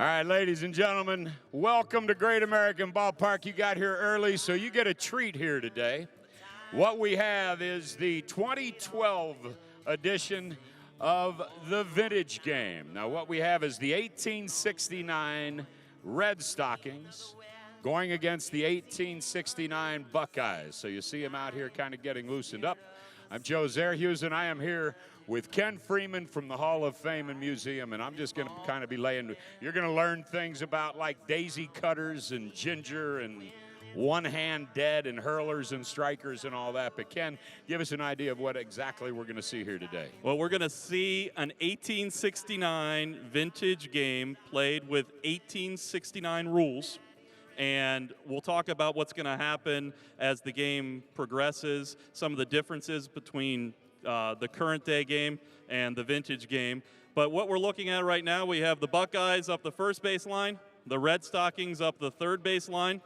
All right, ladies and gentlemen, welcome to Great American Ballpark. You got here early, so you get a treat here today. What we have is the 2012 edition of the Vintage Game. Now, what we have is the 1869 Red Stockings going against the 1869 Buckeyes. So you see them out here kind of getting loosened up. I'm Joe Zerhus, and I am here with Ken Freeman from the Hall of Fame and Museum, and I'm just going to kind of be you're going to learn things about like daisy cutters and ginger and one-hand dead and hurlers and strikers and all that. But Ken, give us an idea of what exactly we're going to see here today. Well, we're going to see an 1869 vintage game played with 1869 rules. And we'll talk about what's going to happen as the game progresses, some of the differences between the current day game and the vintage game. But what we're looking at right now, we have the Buckeyes up the first base line, the Red Stockings up the third base line.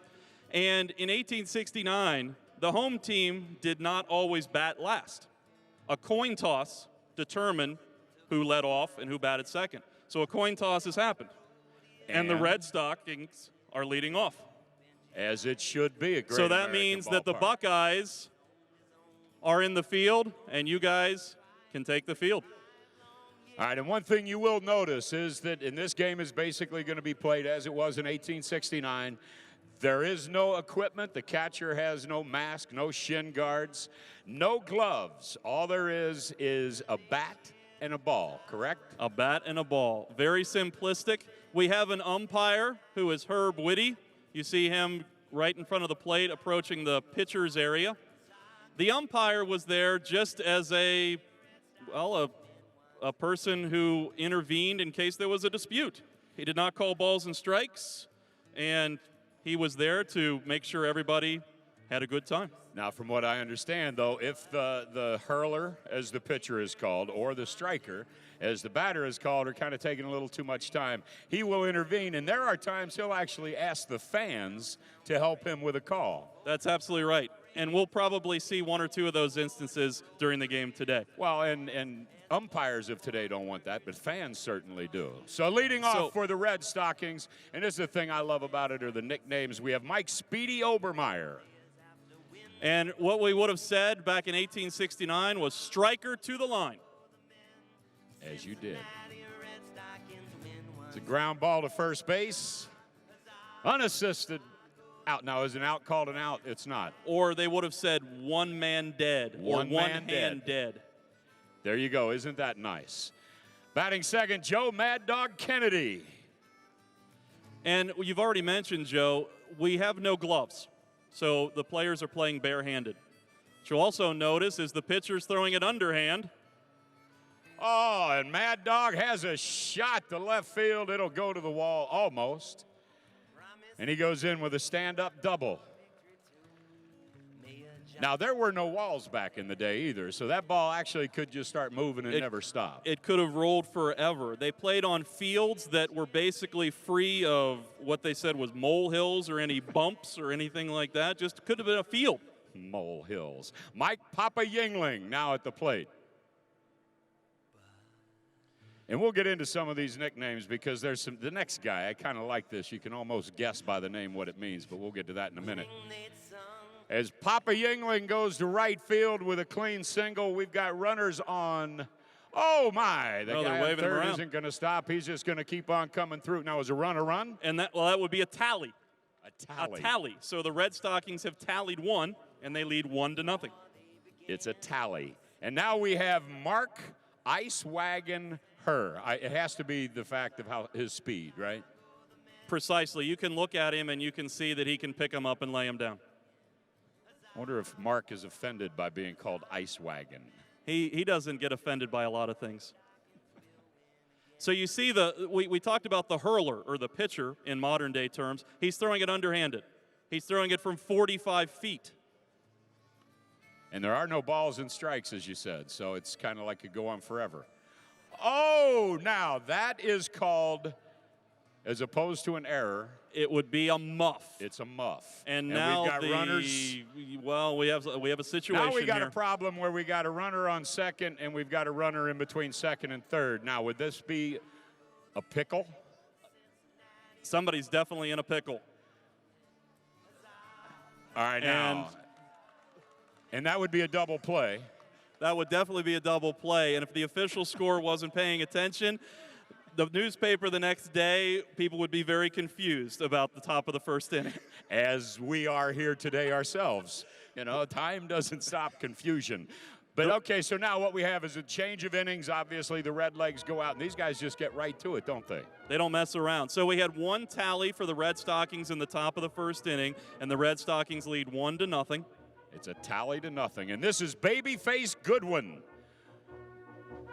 And in 1869, the home team did not always bat last. A coin toss determined who led off and who batted second. So a coin toss has happened. And the Red Stockings are leading off. As it should be. So that means that the Buckeyes are in the field, and you guys can take the field. All right, and one thing you will notice is that in this game is basically going to be played as it was in 1869. There is no equipment. The catcher has no mask, no shin guards, no gloves. All there is a bat and a ball, correct? A bat and a ball. Very simplistic. We have an umpire who is Herb Whitty. You see him right in front of the plate approaching the pitcher's area. The umpire was there just as a person who intervened in case there was a dispute. He did not call balls and strikes, and he was there to make sure everybody had a good time. Now, from what I understand, though, if the hurler, as the pitcher is called, or the striker, as the batter is called, are kind of taking a little too much time, he will intervene, and there are times he'll actually ask the fans to help him with a call. That's absolutely right, and we'll probably see one or two of those instances during the game today. Well, and umpires of today don't want that, but fans certainly do. So leading off for the Red Stockings, and this is the thing I love about it, are the nicknames. We have Mike Speedy Obermeyer. And what we would have said back in 1869 was striker to the line. As you did. It's a ground ball to first base. Unassisted. Out. Now, is an out called an out? It's not. Or they would have said one man dead or one hand dead. There you go. Isn't that nice? Batting second, Joe Mad Dog Kennedy. And you've already mentioned, Joe, we have no gloves. So the players are playing barehanded. What you'll also notice is the pitcher's throwing it underhand. Oh, and Mad Dog has a shot to left field. It'll go to the wall almost. And he goes in with a stand-up double. Now, there were no walls back in the day either, so that ball actually could just start moving and never stop. It could have rolled forever. They played on fields that were basically free of what they said was molehills or any bumps or anything like that. Just could have been a field. Molehills. Mike Papa Yingling now at the plate. And we'll get into some of these nicknames because there's some. The next guy, I kind of like this. You can almost guess by the name what it means, but we'll get to that in a minute. As Papa Yingling goes to right field with a clean single, we've got runners on. Oh, my. The guy on third isn't going to stop. He's just going to keep on coming through. Now, is a run a run? And that would be a tally. A tally. A tally. So the Red Stockings have tallied one, and they lead 1-0. It's a tally. And now we have Mark Ice Wagon Her. It has to be the fact of how his speed, right? Precisely. You can look at him, and you can see that he can pick him up and lay him down. I wonder if Mark is offended by being called Ice Wagon. He doesn't get offended by a lot of things. So you see, we talked about the hurler, or the pitcher in modern day terms. He's throwing it underhanded. He's throwing it from 45 feet. And there are no balls and strikes, as you said, so it's kind of like it could go on forever. Oh, now that is called, as opposed to an error, it would be a muff. It's a muff. And now we've got runners. Well, we have a situation. Now we got a problem where we got a runner on second and we've got a runner in between second and third. Now, would this be a pickle? Somebody's definitely in a pickle. All right, now. And that would be a double play. That would definitely be a double play. And if the official score wasn't paying attention, the newspaper the next day, people would be very confused about the top of the first inning. As we are here today ourselves. You know, time doesn't stop confusion. But, okay, so now what we have is a change of innings. Obviously, the Red Legs go out, and these guys just get right to it, don't they? They don't mess around. So we had one tally for the Red Stockings in the top of the first inning, and the Red Stockings lead 1-0. It's a tally to nothing. And this is Babyface Goodwin.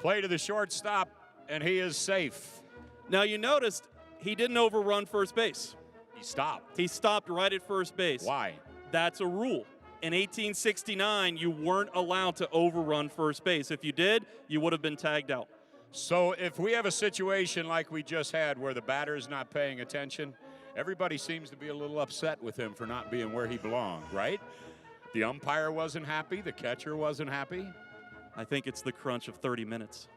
Play to the shortstop, and he is safe. Now, you noticed he didn't overrun first base. He stopped. He stopped right at first base. Why? That's a rule. In 1869, you weren't allowed to overrun first base. If you did, you would have been tagged out. So if we have a situation like we just had where the batter is not paying attention, everybody seems to be a little upset with him for not being where he belonged, right? The umpire wasn't happy. The catcher wasn't happy. I think it's the crunch of 30 minutes.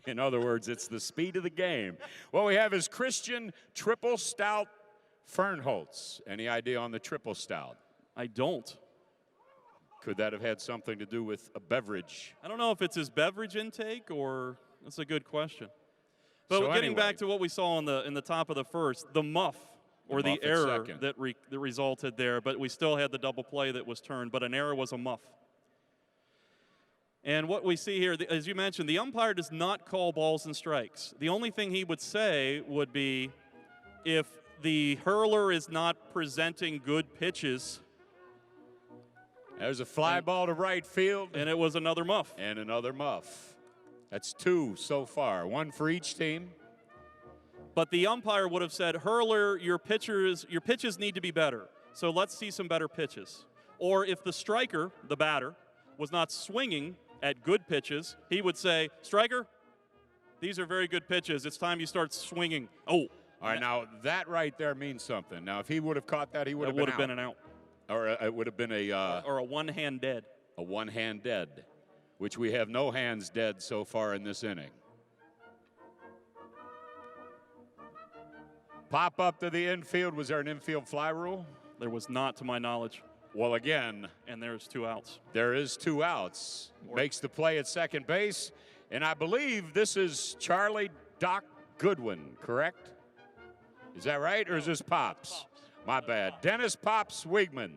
In other words, it's the speed of the game. What we have is Christian Triple Stout Fernholz. Any idea on the Triple Stout? I don't. Could that have had something to do with a beverage? I don't know if it's his beverage intake or that's a good question. But So getting anyway, back to what we saw in the top of the first, the muff or the muff at error second. that resulted there, but we still had the double play that was turned, but an error was a muff. And what we see here, as you mentioned, the umpire does not call balls and strikes. The only thing he would say would be if the hurler is not presenting good pitches. There's a fly ball to right field. And it was another muff. And another muff. That's 2 so far, 1 for each team. But the umpire would have said, hurler, your pitches need to be better. So let's see some better pitches. Or if the striker, the batter, was not swinging at good pitches, he would say, striker, these are very good pitches. It's time you start swinging. Oh. All right, now that right there means something. Now, if he would have caught that, he would have been an out. Or it would have been or a one-hand dead. A one-hand dead, which we have no hands dead so far in this inning. Pop up to the infield. Was there an infield fly rule? There was not, to my knowledge. Well, again. And there's 2 outs. There is 2 outs. Makes the play at second base. And I believe this is Charlie Doc Goodwin, correct? Is that right, or is this Pops? My bad. Dennis Pops Wigman.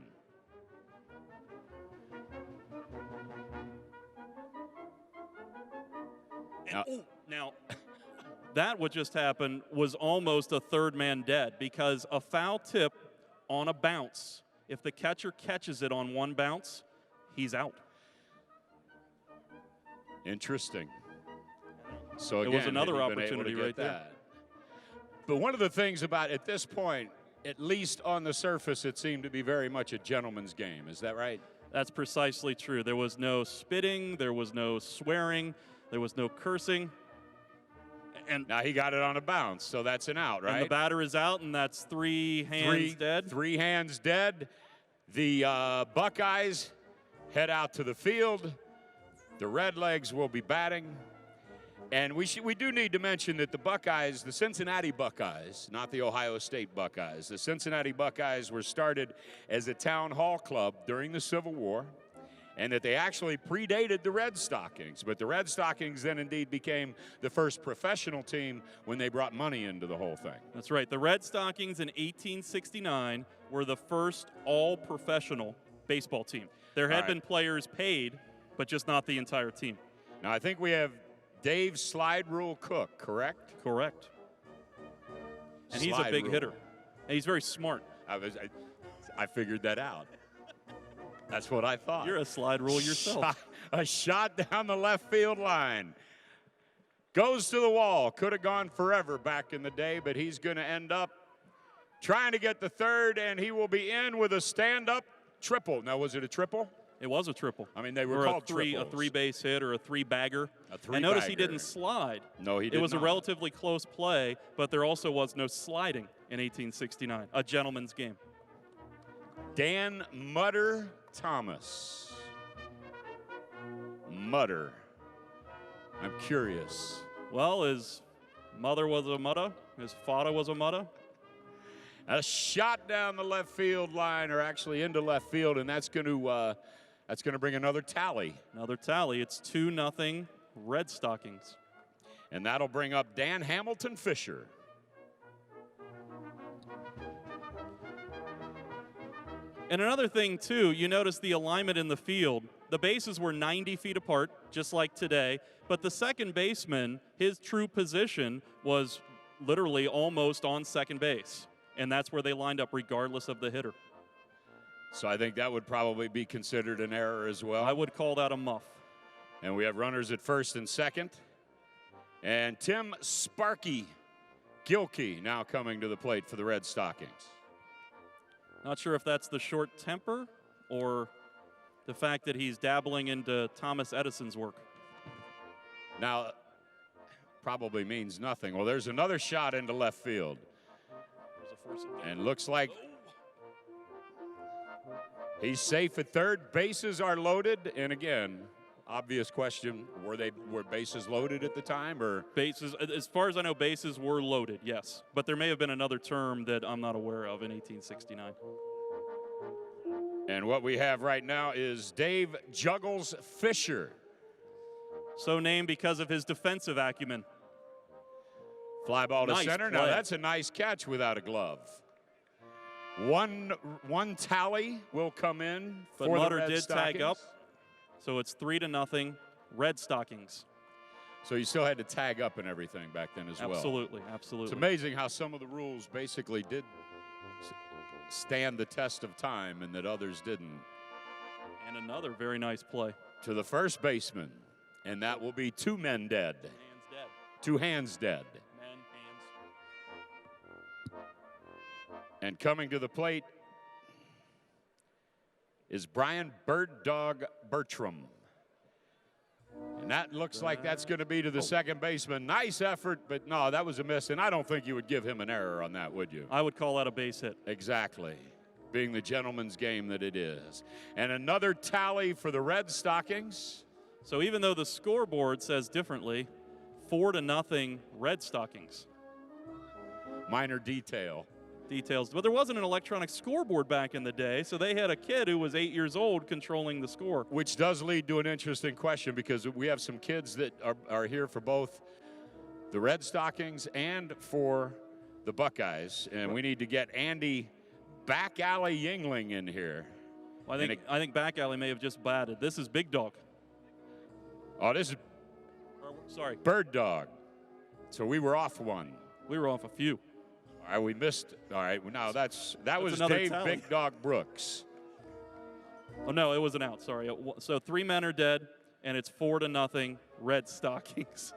Now, that what just happened was almost a third man dead because a foul tip on a bounce, if the catcher catches it on one bounce, he's out. Interesting. So again, it was another opportunity right there. But one of the things about at this point, at least on the surface, it seemed to be very much a gentleman's game. Is that right? That's precisely true. There was no spitting. There was no swearing. There was no cursing. And now he got it on a bounce, so that's an out, right? And the batter is out, and that's 3 hands dead. 3 hands dead. The Buckeyes head out to the field. The Redlegs will be batting. And we do need to mention that the Buckeyes, the Cincinnati Buckeyes, not the Ohio State Buckeyes, the Cincinnati Buckeyes were started as a town hall club during the Civil War, and that they actually predated the Red Stockings. But the Red Stockings then indeed became the first professional team when they brought money into the whole thing. That's right. The Red Stockings in 1869 were the first all-professional baseball team. There had been players paid, but just not the entire team. Now, I think we have Dave Slide Rule Cook, correct? Correct. And he's a big hitter. And he's very smart. I figured that out. That's what I thought. You're a slide rule yourself. A shot down the left field line. Goes to the wall. Could have gone forever back in the day, but he's going to end up trying to get the third, and he will be in with a stand-up triple. Now, was it a triple? It was a triple. I mean, they were called triples. A 3-base hit or a 3-bagger. A 3-bagger. And notice he didn't slide. No, he did not. It was a relatively close play, but there also was no sliding in 1869. A gentleman's game. Dan Mutter Thomas. Mutter. I'm curious. Well, his mother was a mutter. His father was a mother. A shot down the left field line, or actually into left field, and that's going to bring another tally. Another tally. It's 2-0 Red Stockings. And that'll bring up Dan Hamilton Fisher. And another thing, too, you notice the alignment in the field. The bases were 90 feet apart, just like today. But the second baseman, his true position was literally almost on second base. And that's where they lined up regardless of the hitter. So I think that would probably be considered an error as well. I would call that a muff. And we have runners at first and second. And Tim Sparky Gilkey now coming to the plate for the Red Stockings. Not sure if that's the short temper or the fact that he's dabbling into Thomas Edison's work. Now, probably means nothing. Well, there's another shot into left field. And looks like he's safe at third. Bases are loaded. And again, obvious question, were bases loaded at the time? Or bases, as far as I know, bases were loaded, yes. But there may have been another term that I'm not aware of in 1869. And what we have right now is Dave Juggles Fisher. So named because of his defensive acumen. Fly ball to Nice center. play. Now that's a nice catch without a glove. One tally will come in But for the Mutter Red did Stockings. tag up. So it's 3-0 Red Stockings. So you still had to tag up and everything back then as well. Absolutely, absolutely. It's amazing how some of the rules basically did stand the test of time and that others didn't. And another very nice play. To the first baseman, and that will be two men dead. Hands dead. Two hands dead. Men, hands. And coming to the plate is Brian Bird Dog Bertram. And that looks like that's going to be to the second baseman. Nice effort, but no, that was a miss. And I don't think you would give him an error on that, would you? I would call that a base hit. Exactly. Being the gentleman's game that it is. And another tally for the Red Stockings. So even though the scoreboard says differently, 4-0 Red Stockings. Minor detail. Details. But there wasn't an electronic scoreboard back in the day, so they had a kid who was 8 years old controlling the score. Which does lead to an interesting question, because we have some kids that are here for both the Red Stockings and for the Buckeyes, and we need to get Andy Back Alley Yingling in here. Well, I think Back Alley may have just batted. This is Big Dog. Oh, this is Sorry. Bird Dog. So we were off one. We were off a few. All right, we missed. All right, now that was another Dave tally. Big Dog Brooks. Oh, no, it was an out. Sorry. So 3 men are dead, and it's 4-0 Red Stockings.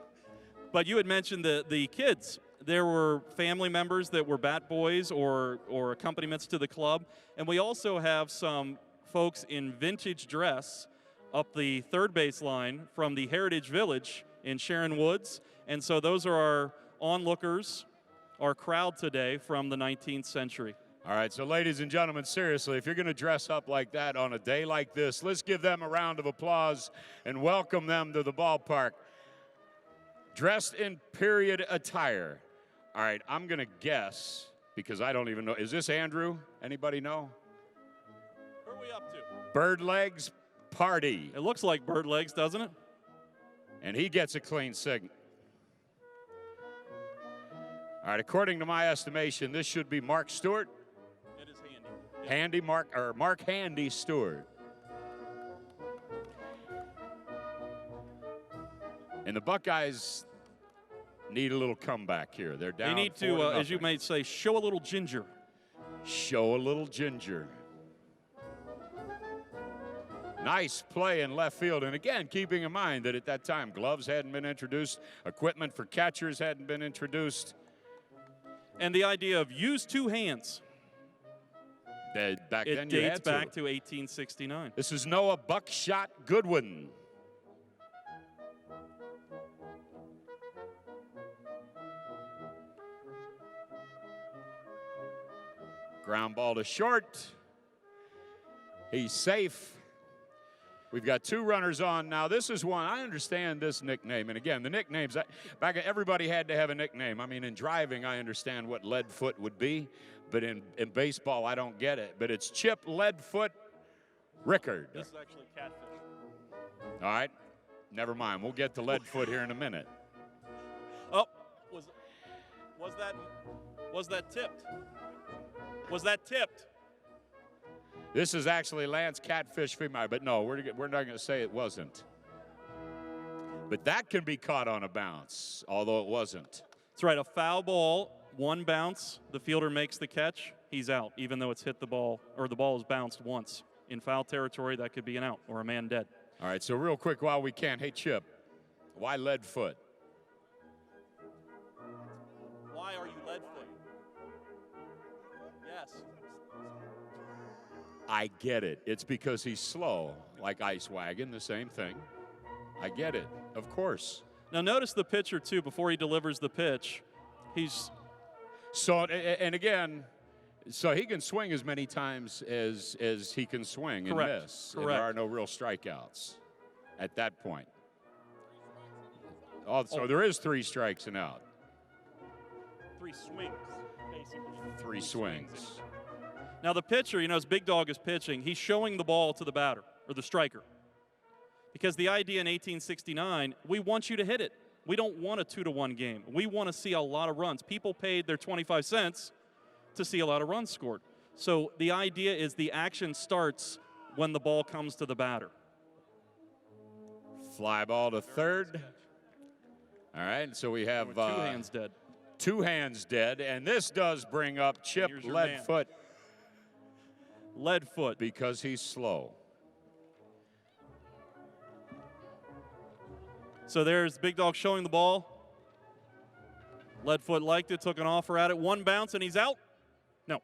But you had mentioned the kids. There were family members that were bat boys or accompaniments to the club. And we also have some folks in vintage dress up the third base line from the Heritage Village in Sharon Woods. And so those are our onlookers, our crowd today from the 19th century. All right, so ladies and gentlemen, seriously, if you're going to dress up like that on a day like this, let's give them a round of applause and welcome them to the ballpark. Dressed in period attire. All right, I'm going to guess, because I don't even know. Is this Andrew? Anybody know? Who are we up to? Bird Legs Party. It looks like bird legs, doesn't it? And he gets a clean signal. All right, according to my estimation, this should be Mark Stewart. It is Handy. Mark Handy Stewart. And the Buckeyes need a little comeback here. They're down. They need to, as you might say, show a little ginger. Show a little ginger. Nice play in left field. And again, keeping in mind that at that time, gloves hadn't been introduced, equipment for catchers hadn't been introduced. And the idea of use two hands. Back It then you dates had to. back to 1869. This is Noah Buckshot Goodwin. Ground ball to short. He's safe. We've got 2 runners on. Now, this is one. I understand this nickname. And again, the nicknames, everybody had to have a nickname. I mean, in driving, I understand what Leadfoot would be. But in baseball, I don't get it. But it's Chip Leadfoot Rickard. This is actually catfish. All right. Never mind. We'll get to Leadfoot here in a minute. Oh, was that tipped? Was that tipped? This is actually Lance Catfish female, but no, we're not going to say it wasn't. But that can be caught on a bounce, although it wasn't. That's right, a foul ball, 1 bounce, the fielder makes the catch, he's out, even though it's hit the ball, or the ball is bounced once. In foul territory, that could be an out or a man dead. All right, so real quick while we can, hey, Chip, why Leadfoot? Why are you Leadfoot? Yes. I get it. It's because he's slow, like Ice Wagon, the same thing. I get it, of course. Now notice the pitcher, too, before he delivers the pitch. He's... So, and again, so he can swing as many times as he can swing and miss. Correct. And there are no real strikeouts at that point. Oh, so there is 3 strikes and out. 3 swings, basically. 3 swings. Now the pitcher, as Big Dog is pitching, he's showing the ball to the batter, or the striker. Because the idea in 1869, we want you to hit it. We don't want a 2-1 game. We want to see a lot of runs. People paid their 25 cents to see a lot of runs scored. So the idea is the action starts when the ball comes to the batter. Fly ball to third. All right, so we have 2 hands dead. 2 hands dead, and this does bring up Chip Leadfoot. Leadfoot. Because he's slow. So there's Big Dog showing the ball. Leadfoot liked it, took an offer at it. 1 bounce, and he's out. No.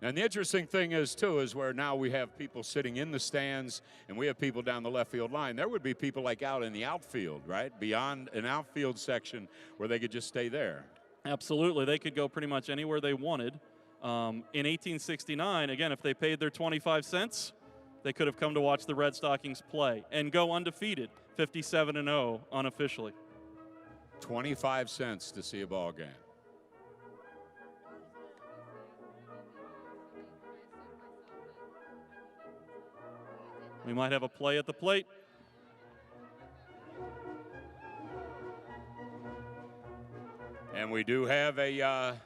And the interesting thing is, too, is where now we have people sitting in the stands and we have people down the left field line. There would be people like out in the outfield, right? Beyond an outfield section where they could just stay there. Absolutely. They could go pretty much anywhere they wanted. In 1869, again, if they paid their 25 cents, they could have come to watch the Red Stockings play and go undefeated, 57-0 unofficially. 25 cents to see a ball game. We might have a play at the plate. And we do have a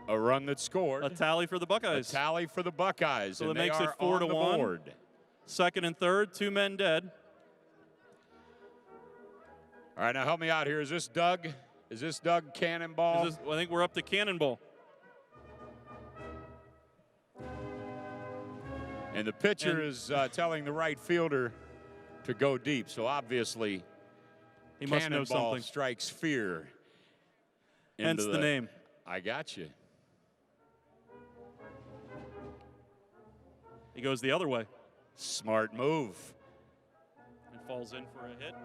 run that scored. A tally for the Buckeyes. A tally for the Buckeyes. So and that makes it 4-1. Second and third, 2 men dead. All right, now help me out here. Is this Doug? Is this Doug Cannonball? I think we're up to Cannonball. And the pitcher is telling the right fielder to go deep. So obviously, he must know something. Strikes fear. Hence the name. I got you. He goes the other way. Smart move. And falls in for a hit.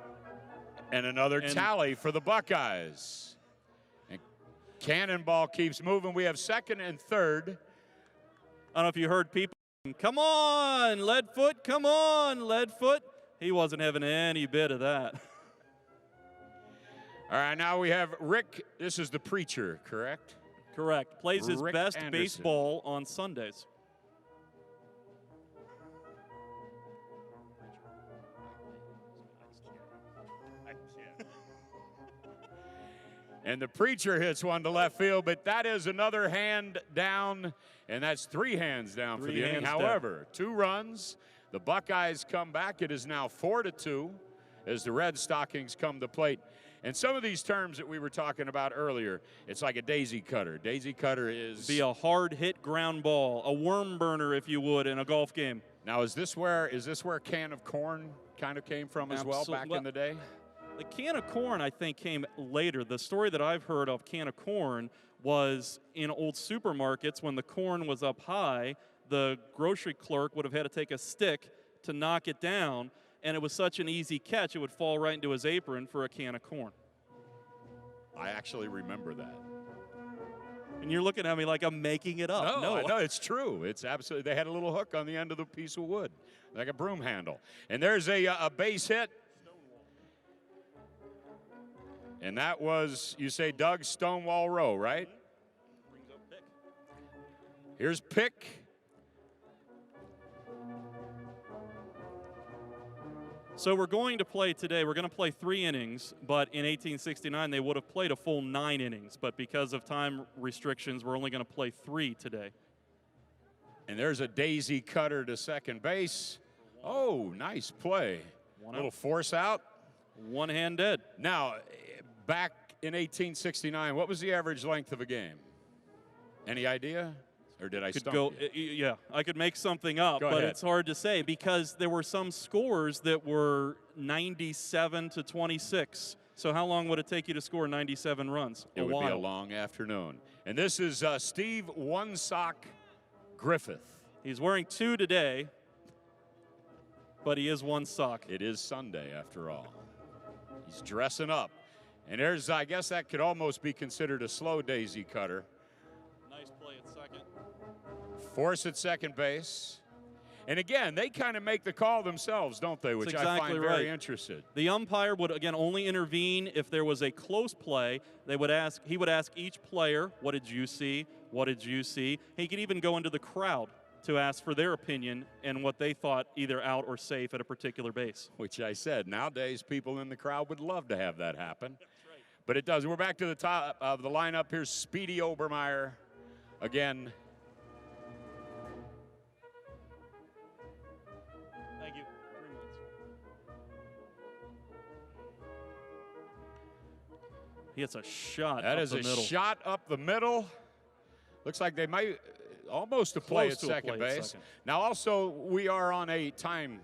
And another tally for the Buckeyes. And Cannonball keeps moving. We have second and third. I don't know if you heard people. Come on, Leadfoot, come on, Leadfoot. He wasn't having any bit of that. All right, now we have Rick. This is the preacher, correct? Correct. Plays his Rick best Anderson. baseball on Sundays. And the preacher hits one to left field, but that is another hand down, and that's 3 hands down for the inning. However, 2 runs. The Buckeyes come back. It is now 4-2 as the Red Stockings come to plate. And some of these terms that we were talking about earlier, it's like a daisy cutter. Daisy cutter is be a hard hit ground ball, a worm burner, if you would, in a golf game. Now, is this where can of corn kind of came from as well back in the day? The can of corn, I think, came later. The story that I've heard of can of corn was in old supermarkets when the corn was up high, the grocery clerk would have had to take a stick to knock it down, and it was such an easy catch, it would fall right into his apron for a can of corn. I actually remember that. And you're looking at me like I'm making it up. No, it's true. It's absolutely. They had a little hook on the end of the piece of wood, like a broom handle. And there's a base hit. And that was, you say, Doug Stonewall Rowe, right? Brings up Pick. Here's Pick. So we're going to play today. We're going to play 3 innings, but in 1869 they would have played a full 9 innings. But because of time restrictions, we're only going to play 3 today. And there's a daisy cutter to second base. Oh, nice play. A little force out. One hand dead. Now, back in 1869, what was the average length of a game? Any idea? Or did I stump you? Yeah, I could make something up, Go but ahead. it's hard to say because there were some scores that were 97 to 26. So how long would it take you to score 97 runs? It would be a long afternoon. And this is Steve One Sock Griffith. He's wearing 2 today, but he is one sock. It is Sunday, after all. He's dressing up. And there's, I guess that could almost be considered a slow daisy cutter. Nice play at second. Force at second base. And again, they kind of make the call themselves, don't they? Which That's exactly I find very interested. The umpire would, again, only intervene if there was a close play. He would ask each player, what did you see? What did you see? He could even go into the crowd to ask for their opinion and what they thought either out or safe at a particular base. Which I said, nowadays people in the crowd would love to have that happen. That's right. But it doesn't. We're back to the top of the lineup. Here's Speedy Obermeyer again. Thank you. 3 minutes. He hits a shot That up is the a middle. shot up the middle. Looks like they might almost a play at second base. Now also we are on a time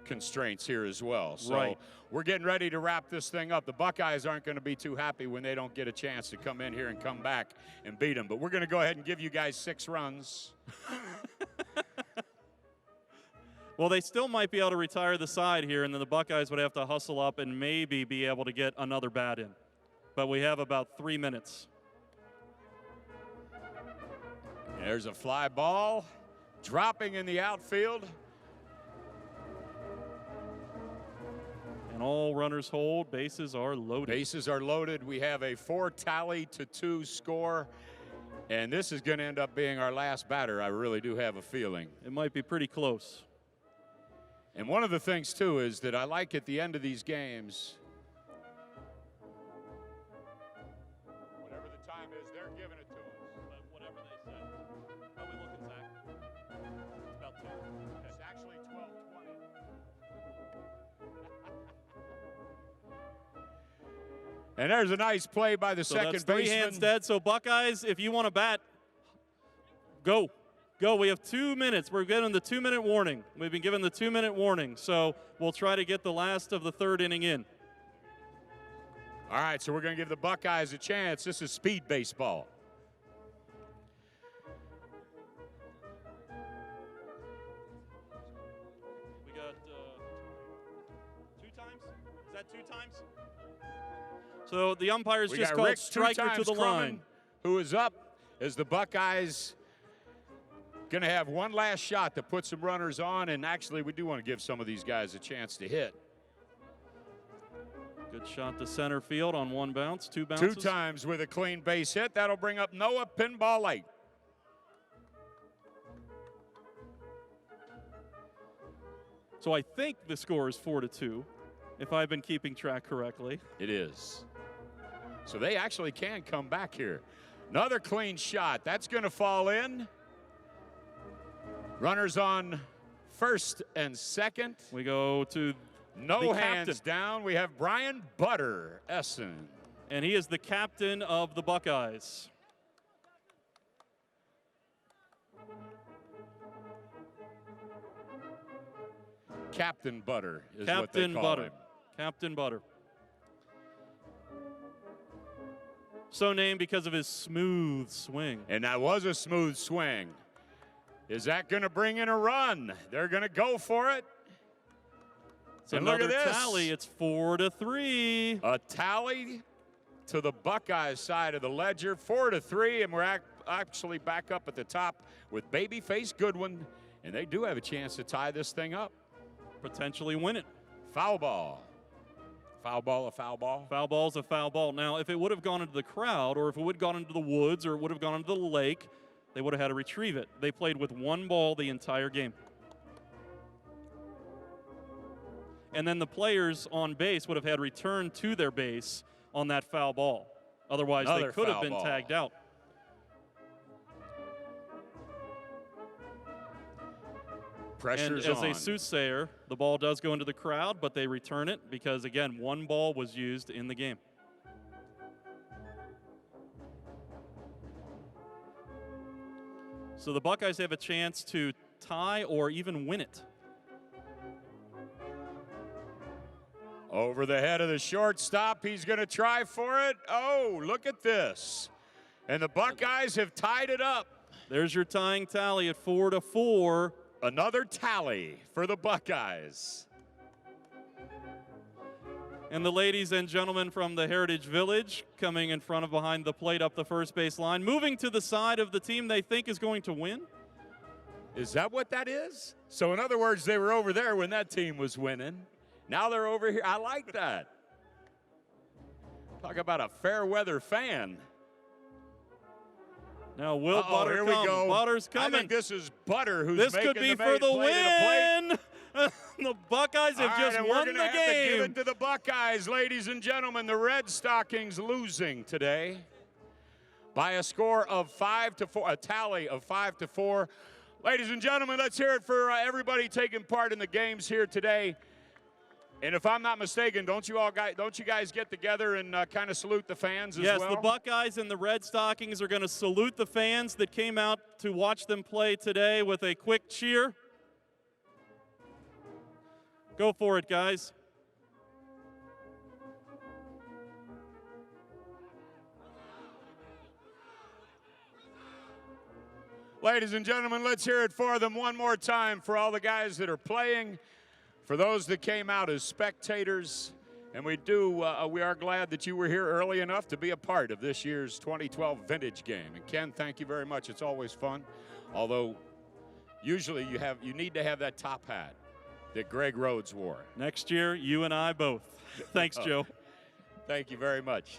constraints here as well. So we're getting ready to wrap this thing up. The Buckeyes aren't going to be too happy when they don't get a chance to come in here and come back and beat them. But we're going to go ahead and give you guys 6 runs. Well, they still might be able to retire the side here, and then the Buckeyes would have to hustle up and maybe be able to get another bat in. But we have about 3 minutes. There's a fly ball dropping in the outfield. And all runners hold. Bases are loaded. Bases are loaded. We have a 4-2 score. And this is going to end up being our last batter. I really do have a feeling. It might be pretty close. And one of the things, too, is that I like at the end of these games, whatever the time is, they're giving it to us. Whatever they say. How we looking, Zach? It's about 2. It's actually 12:20. And there's a nice play by the second that's baseman. 3 hands dead. So Buckeyes, if you want to bat, go. Go. We have 2 minutes. We're getting the 2-minute warning. We've been given the 2-minute warning. So we'll try to get the last of the 3rd inning in. All right, so we're going to give the Buckeyes a chance. This is speed baseball. We got 2 times? Is that 2 times? So the umpires We just got called Rick striker to the line. Who is up as the Buckeyes going to have one last shot to put some runners on, and actually we do want to give some of these guys a chance to hit. Good shot to center field on 1 bounce, 2 bounces. 2 times with a clean base hit. That'll bring up Noah Pinball Light. So I think the score is 4-2, if I've been keeping track correctly. It is. So they actually can come back here. Another clean shot. That's going to fall in. Runners on first and second. We go to No the hands captain. down. We have Brian Butter Essen. And he is the captain of the Buckeyes. Captain Butter is Captain what they call Butter. him. Captain Butter. So named because of his smooth swing. And that was a smooth swing. Is that going to bring in a run? They're going to go for it. So And look another at this. tally. It's 4-3. A tally to the Buckeyes side of the ledger, 4-3, and we're actually back up at the top with Babyface Goodwin, and they do have a chance to tie this thing up. Potentially win it. Foul ball. Foul ball, a foul ball? Foul ball's a foul ball. Now, if it would have gone into the crowd, or if it would have gone into the woods, or it would have gone into the lake, they would have had to retrieve it. They played with one ball the entire game. And then the players on base would have had return to their base on that foul ball. Otherwise, they could have been tagged out. Pressure's and as on. a soothsayer, the ball does go into the crowd, but they return it because, again, one ball was used in the game. So the Buckeyes have a chance to tie or even win it. Over the head of the shortstop, he's going to try for it. Oh, look at this. And the Buckeyes have tied it up. There's your tying tally at 4-4. Another tally for the Buckeyes. And the ladies and gentlemen from the Heritage Village coming in front of behind the plate up the first base line, moving to the side of the team they think is going to win. Is that what that is? So in other words, they were over there when that team was winning. Now they're over here. I like that. Talk about a fair weather fan. Now will Butter here come? We go. Butter's coming. I think this is Butter who's this making could be the for the play win. The Buckeyes have just won the game. We're going to have to give it to the Buckeyes, ladies and gentlemen. The Red Stockings losing today by a score of 5-4, a tally of 5-4. Ladies and gentlemen, let's hear it for everybody taking part in the games here today. And if I'm not mistaken, don't you guys get together and kind of salute the fans as well? Yes, the Buckeyes and the Red Stockings are going to salute the fans that came out to watch them play today with a quick cheer. Go for it, guys. Ladies and gentlemen, let's hear it for them one more time for all the guys that are playing, for those that came out as spectators. And we are glad that you were here early enough to be a part of this year's 2012 vintage game. And Ken, thank you very much. It's always fun. Although usually you need to have that top hat that Greg Rhodes wore. Next year, you and I both. Thanks, Joe. Thank you very much.